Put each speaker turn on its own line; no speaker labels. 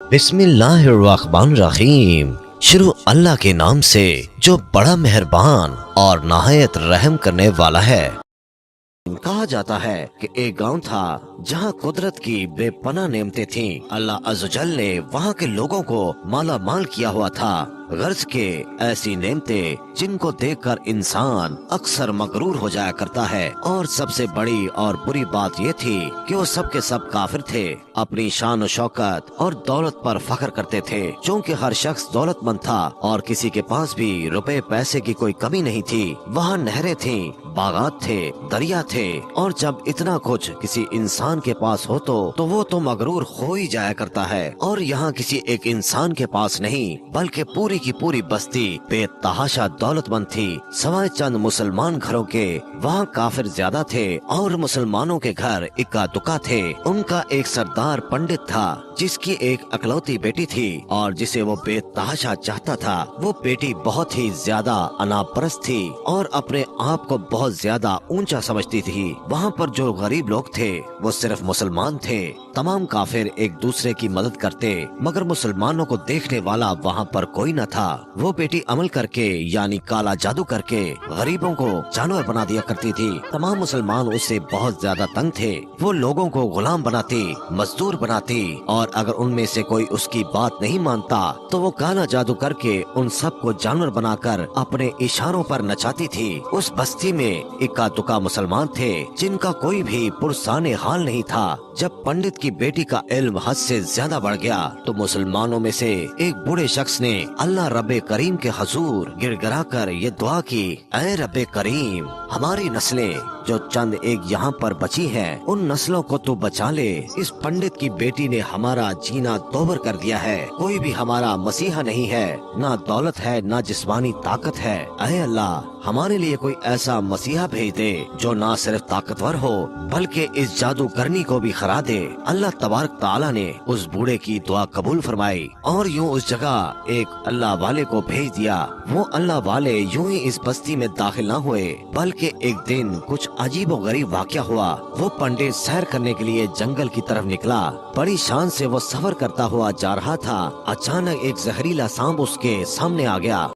बिस्मिल्लाहिर्रहमानिर्रहीम। शुरू अल्लाह के नाम से जो बड़ा मेहरबान और नहायत रहम करने वाला है। कहा जाता है कि एक गांव था जहां कुदरत की बेपनाह नेमतें थीं। अल्लाह अज़्ज़वजल ने वहां के लोगों को माला माल किया हुआ था। गर्ज के ऐसी नेमतें जिनको देखकर इंसान अक्सर मगरूर हो जाया करता है। और सबसे बड़ी और बुरी बात ये थी कि वो सब के सब काफिर थे। अपनी शान और शौकत और दौलत पर फख्र करते थे। क्योंकि हर शख्स दौलतमंद था और किसी के पास भी रुपए पैसे की कोई कमी नहीं थी। वहाँ नहरें थीं, बागात थे, दरिया थे। और जब इतना कुछ किसी इंसान के पास हो तो वो तो मगरूर हो ही जाया करता है। और यहाँ किसी एक इंसान के पास नहीं बल्कि पूरी की पूरी बस्ती बेतहाशा दौलतमंद थी। सवाए चंद मुसलमान घरों के वहाँ काफिर ज्यादा थे और मुसलमानों के घर इक्का दुक्का थे। उनका एक सरदार पंडित था जिसकी एक अकलौती बेटी थी और जिसे वो बेतहाशा चाहता था। वो बेटी बहुत ही ज्यादा अनापरस्त थी और अपने आप को बहुत ज्यादा ऊंचा समझती थी। वहाँ पर जो गरीब लोग थे वो सिर्फ मुसलमान थे। तमाम काफिर एक दूसरे की मदद करते मगर मुसलमानों को देखने वाला वहाँ पर कोई न था। वो बेटी अमल करके यानी काला जादू करके गरीबों को जानवर बना दिया करती थी। तमाम मुसलमान उससे बहुत ज्यादा तंग थे। वो लोगों को गुलाम बनाती, मजदूर बनाती और अगर उनमें से कोई उसकी बात नहीं मानता तो वो काला जादू करके उन सबको जानवर बनाकर अपने इशारों पर नचाती थी। उस बस्ती में इक्का दुक्का मुसलमान थे जिनका कोई भी पुरसाने हाल नहीं था। जब पंडित की बेटी का इल्म हद से ज्यादा बढ़ गया तो मुसलमानों में से एक बूढ़े शख्स ने अल्लाह रब्बे करीम के हजूर गिड़गिड़ा कर ये दुआ की, ऐ रब्बे करीम, हमारी नस्लें जो चंद एक यहाँ पर बची हैं, उन नस्लों को तू बचा ले। इस पंडित की बेटी ने हमारा जीना दोबर कर दिया है। कोई भी हमारा मसीहा नहीं है, ना दौलत है ना जिस्मानी ताकत है। ऐ अल्लाह, हमारे लिए कोई ऐसा मसीहा भेज दे जो ना सिर्फ ताकतवर हो बल्कि इस जादूगरनी को भी खरा दे। अल्लाह तबारक ताला ने उस बूढ़े की दुआ कबूल फरमाई और यूं उस जगह एक अल्लाह वाले को भेज दिया। वो अल्लाह वाले यूं ही इस बस्ती में दाखिल न हुए बल्कि एक दिन कुछ अजीब और गरीब वाक़या हुआ। वो पंडित सैर करने के लिए जंगल की तरफ निकला। बड़ी शान से वो सफर करता हुआ जा रहा था। अचानक एक जहरीला सांप उसके सामने आ गया।